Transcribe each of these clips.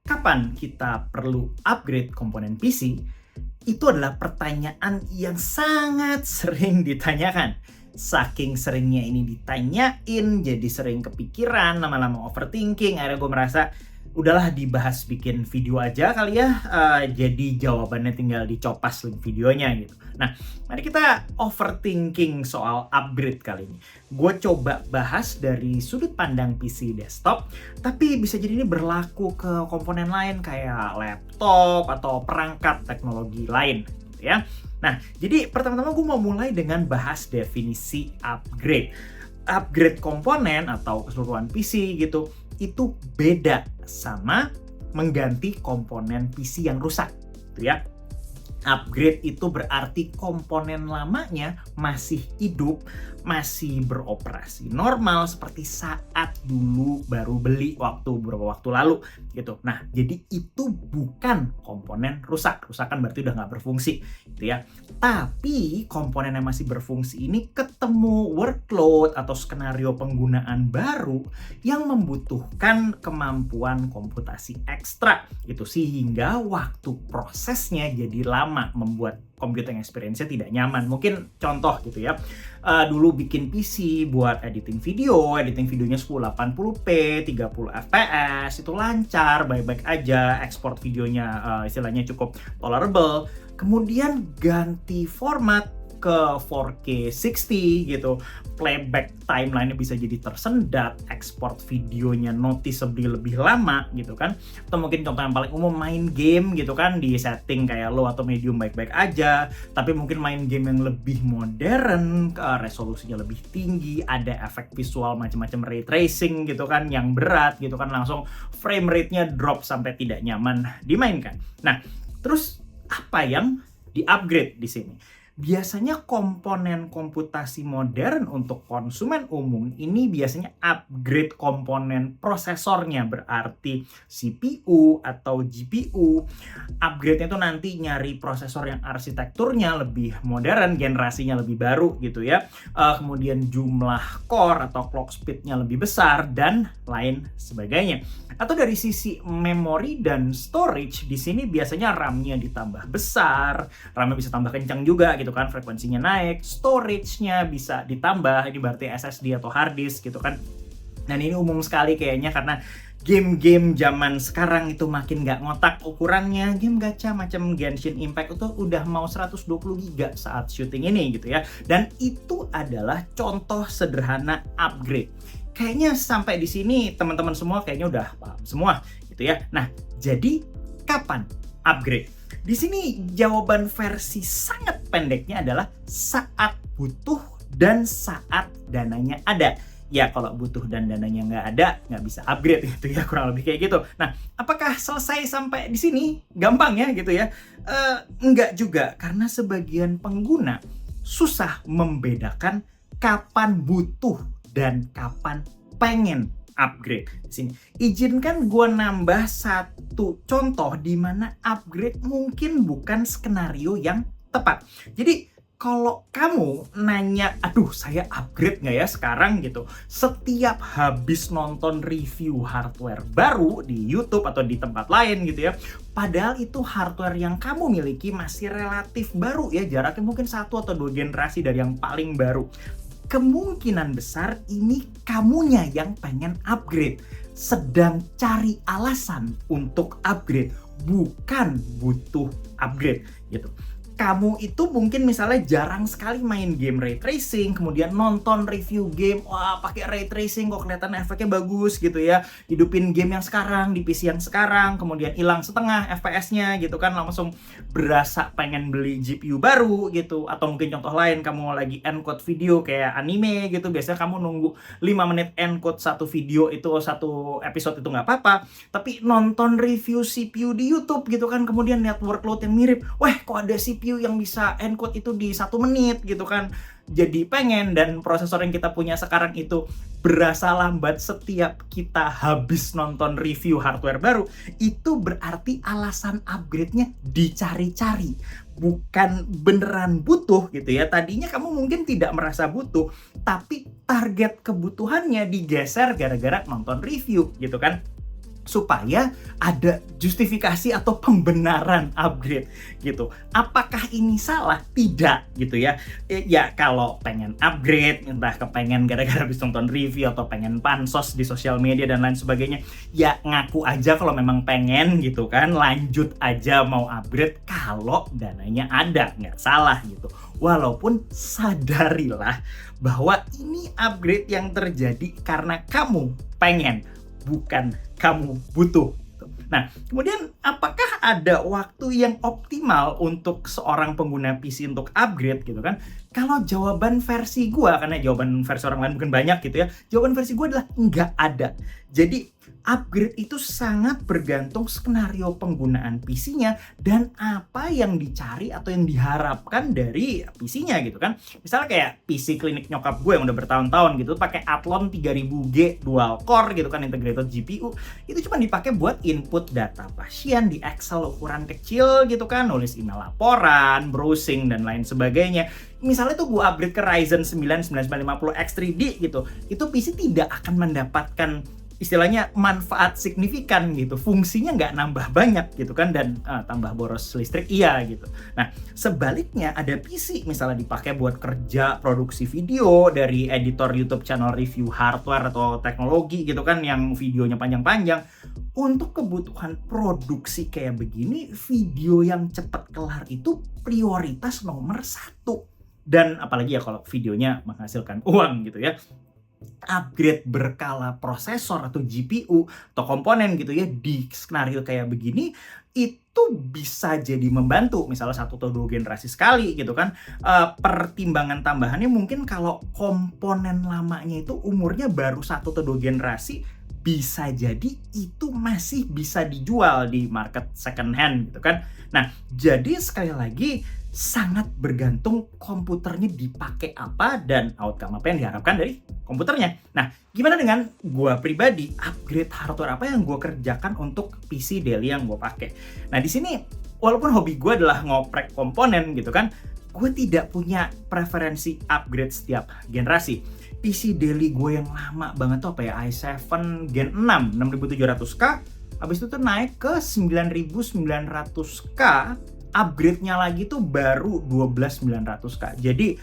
Kapan kita perlu upgrade komponen PC? Itu adalah pertanyaan yang sangat sering ditanyakan. Saking seringnya ini ditanyain, jadi sering kepikiran, lama-lama overthinking. Akhirnya gue merasa, udahlah dibahas bikin video aja kali ya. Jadi jawabannya tinggal dicopas link videonya gitu. Nah, mari kita overthinking soal upgrade kali ini. Gue coba bahas dari sudut pandang PC desktop, tapi bisa jadi ini berlaku ke komponen lain kayak laptop atau perangkat teknologi lain gitu ya. Nah, jadi pertama-tama gue mau mulai dengan bahas definisi upgrade. Upgrade komponen atau keseluruhan PC gitu, itu beda sama mengganti komponen PC yang rusak gitu ya. Upgrade itu berarti komponen lamanya masih hidup, masih beroperasi normal seperti saat dulu baru beli beberapa waktu lalu gitu. Nah, jadi itu bukan komponen rusak. Rusak kan berarti udah nggak berfungsi gitu ya. Tapi komponen yang masih berfungsi ini ketemu workload atau skenario penggunaan baru yang membutuhkan kemampuan komputasi ekstra gitu, sehingga waktu prosesnya jadi lama, membuat computing experience-nya tidak nyaman. Mungkin contoh gitu ya, dulu bikin PC buat editing videonya 1080p, 30 fps, itu lancar, baik-baik aja, ekspor videonya istilahnya cukup tolerable. Kemudian ganti format ke 4K 60 gitu, playback timeline-nya bisa jadi tersendat, ekspor videonya noticeably lebih lama gitu kan. Atau mungkin contoh yang paling umum, main game gitu kan, di setting kayak low atau medium baik-baik aja, tapi mungkin main game yang lebih modern, resolusinya lebih tinggi, ada efek visual macam-macam ray tracing gitu kan, yang berat gitu kan, langsung frame rate-nya drop sampai tidak nyaman dimainkan. Nah, terus apa yang di-upgrade di sini? Biasanya komponen komputasi modern untuk konsumen umum ini biasanya upgrade komponen prosesornya, berarti CPU atau GPU. Upgrade-nya itu nanti nyari prosesor yang arsitekturnya lebih modern, generasinya lebih baru gitu ya. Kemudian jumlah core atau clock speed-nya lebih besar dan lain sebagainya. Atau dari sisi memori dan storage, di sini biasanya RAM-nya ditambah besar, RAM-nya bisa tambah kencang juga gitu kan, frekuensinya naik, storage-nya bisa ditambah, ini berarti SSD atau hard disk gitu kan. Dan ini umum sekali kayaknya karena game-game zaman sekarang itu makin nggak ngotak ukurannya. Game gacha macam Genshin Impact itu udah mau 120 GB saat syuting ini gitu ya. Dan itu adalah contoh sederhana upgrade. Kayaknya sampai di sini teman-teman semua kayaknya udah paham semua gitu ya. Nah, jadi kapan upgrade? Di sini jawaban versi sangat pendeknya adalah saat butuh dan saat dananya ada. Ya kalau butuh dan dananya nggak ada, nggak bisa upgrade gitu ya, kurang lebih kayak gitu. Nah, apakah selesai sampai di sini? Gampang ya gitu ya? Enggak juga, karena sebagian pengguna susah membedakan kapan butuh dan kapan pengen upgrade. Di sini izinkan gue nambah satu contoh di mana upgrade mungkin bukan skenario yang tepat. Jadi kalau kamu nanya, aduh saya upgrade nggak ya sekarang gitu, setiap habis nonton review hardware baru di YouTube atau di tempat lain gitu ya, padahal itu hardware yang kamu miliki masih relatif baru ya, jaraknya mungkin 1 atau 2 generasi dari yang paling baru, kemungkinan besar ini kamunya yang pengen upgrade, sedang cari alasan untuk upgrade, bukan butuh upgrade gitu. Kamu itu mungkin misalnya jarang sekali main game ray tracing, kemudian nonton review game, wah pakai ray tracing kok kelihatan efeknya bagus gitu ya, hidupin game yang sekarang di PC yang sekarang, kemudian hilang setengah FPS-nya gitu kan, langsung berasa pengen beli GPU baru gitu. Atau mungkin contoh lain, kamu lagi encode video kayak anime gitu, biasanya kamu nunggu 5 menit encode satu video itu, satu episode itu nggak apa-apa, tapi nonton review CPU di YouTube gitu kan, kemudian lihat workload yang mirip, wah kok ada CPU yang bisa encode itu di 1 menit gitu kan, jadi pengen. Dan prosesor yang kita punya sekarang itu berasa lambat setiap kita habis nonton review hardware baru, itu berarti alasan upgrade-nya dicari-cari, bukan beneran butuh gitu ya. Tadinya kamu mungkin tidak merasa butuh, tapi target kebutuhannya digeser gara-gara nonton review gitu kan. supaya ada justifikasi atau pembenaran upgrade gitu. Apakah ini salah? Tidak gitu ya. Ya kalau pengen upgrade, entah kepengen gara-gara habis nonton review atau pengen pansos di sosial media dan lain sebagainya, ya ngaku aja kalau memang pengen gitu kan, lanjut aja mau upgrade kalau dananya ada, nggak salah gitu. Walaupun sadarilah bahwa ini upgrade yang terjadi karena kamu pengen, bukan kamu butuh. Nah, kemudian apakah ada waktu yang optimal untuk seorang pengguna PC untuk upgrade gitu kan? Kalau jawaban versi gua, karena jawaban versi orang lain mungkin banyak gitu ya, jawaban versi gua adalah nggak ada. Jadi upgrade itu sangat bergantung skenario penggunaan PC-nya dan apa yang dicari atau yang diharapkan dari PC-nya gitu kan. Misalnya kayak PC klinik nyokap gue yang udah bertahun-tahun gitu pakai Athlon 3000G dual core gitu kan, integrated GPU. Itu cuma dipakai buat input data pasien di Excel ukuran kecil gitu kan, nulis email laporan, browsing dan lain sebagainya. Misalnya tuh gue upgrade ke Ryzen 9 9950X 3D gitu, itu PC tidak akan mendapatkan istilahnya manfaat signifikan gitu, fungsinya nggak nambah banyak gitu kan, dan tambah boros listrik iya gitu. Nah sebaliknya ada PC misalnya dipakai buat kerja produksi video dari editor YouTube channel review hardware atau teknologi gitu kan, yang videonya panjang-panjang. Untuk kebutuhan produksi kayak begini, video yang cepat kelar itu prioritas nomor 1. Dan apalagi ya kalau videonya menghasilkan uang gitu ya. Upgrade berkala prosesor atau GPU atau komponen gitu ya di skenario kayak begini itu bisa jadi membantu, misalnya 1 atau 2 generasi sekali gitu kan. Pertimbangan tambahannya mungkin kalau komponen lamanya itu umurnya baru 1 atau 2 generasi, bisa jadi itu masih bisa dijual di market second hand gitu kan. Nah jadi sekali lagi sangat bergantung komputernya dipakai apa dan outcome apa yang diharapkan dari komputernya. Nah, gimana dengan gue pribadi, upgrade hardware apa yang gue kerjakan untuk PC daily yang gue pakai? Nah, di sini walaupun hobi gue adalah ngoprek komponen gitu kan, gue tidak punya preferensi upgrade setiap generasi. PC daily gue yang lama banget tuh apa ya, i7 Gen 6 6700K, habis itu tuh naik ke 9900K, upgrade-nya lagi tuh baru 12900K. Jadi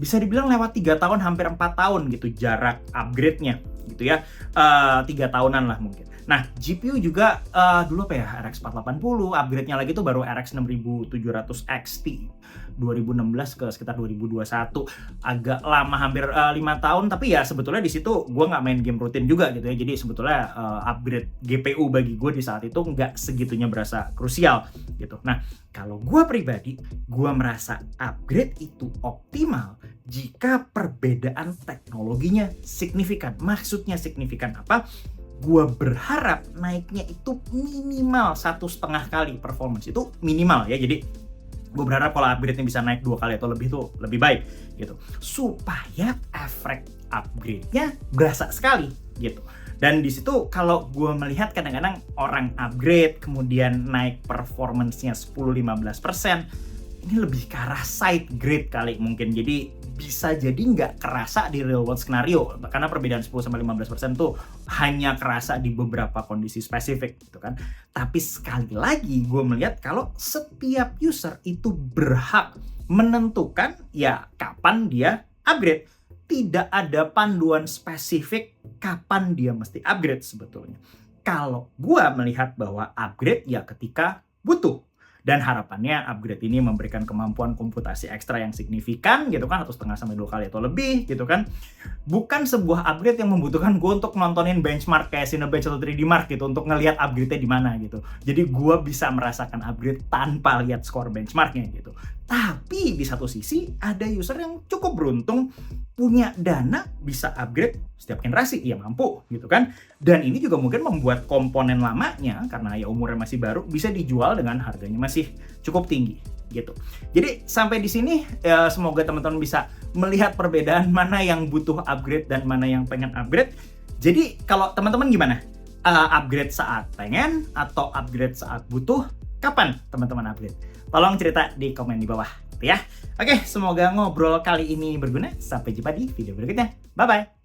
bisa dibilang lewat 3 tahun, hampir 4 tahun gitu jarak upgrade-nya gitu ya. 3 tahunan lah mungkin. Nah, GPU juga dulu apa ya, RX 480, upgrade-nya lagi tuh baru RX 6700 XT 2016 ke sekitar 2021. Agak lama, hampir 5 tahun, tapi ya sebetulnya di situ gue nggak main game rutin juga gitu ya. Jadi sebetulnya upgrade GPU bagi gue di saat itu nggak segitunya berasa krusial gitu. Nah, kalau gue pribadi, gue merasa upgrade itu optimal jika perbedaan teknologinya signifikan. Maksudnya signifikan apa? Gue berharap naiknya itu minimal 1,5 kali performance, itu minimal ya. Jadi gue berharap kalau upgrade-nya bisa naik 2 kali atau lebih tuh lebih baik gitu, supaya efek upgrade-nya berasa sekali gitu. Dan di situ kalau gue melihat kadang-kadang orang upgrade kemudian naik performance-nya 10-15%, ini lebih ke arah side grade kali mungkin. Jadi bisa jadi nggak kerasa di real world scenario, karena perbedaan 10-15% tuh hanya kerasa di beberapa kondisi spesifik gitu kan. Tapi sekali lagi gue melihat kalau setiap user itu berhak menentukan ya kapan dia upgrade. Tidak ada panduan spesifik kapan dia mesti upgrade sebetulnya. Kalau gue melihat bahwa upgrade ya ketika butuh. Dan harapannya upgrade ini memberikan kemampuan komputasi ekstra yang signifikan gitu kan, atau 1,5-2 kali atau lebih gitu kan. Bukan sebuah upgrade yang membutuhkan gue untuk nontonin benchmark kayak Cinebench atau 3D Mark gitu, untuk ngelihat upgrade-nya di mana gitu. Jadi gue bisa merasakan upgrade tanpa lihat skor benchmarknya gitu. Tapi di satu sisi ada user yang cukup beruntung punya dana bisa upgrade setiap generasi, ya mampu gitu kan. Dan ini juga mungkin membuat komponen lamanya, karena ya umurnya masih baru, bisa dijual dengan harganya masih cukup tinggi gitu. Jadi sampai di sini ya, semoga teman-teman bisa melihat perbedaan mana yang butuh upgrade dan mana yang pengen upgrade. Jadi kalau teman-teman gimana? Upgrade saat pengen atau upgrade saat butuh? Kapan teman-teman upgrade? Tolong cerita di komen di bawah ya. Oke, semoga ngobrol kali ini berguna. Sampai jumpa di video berikutnya. Bye-bye.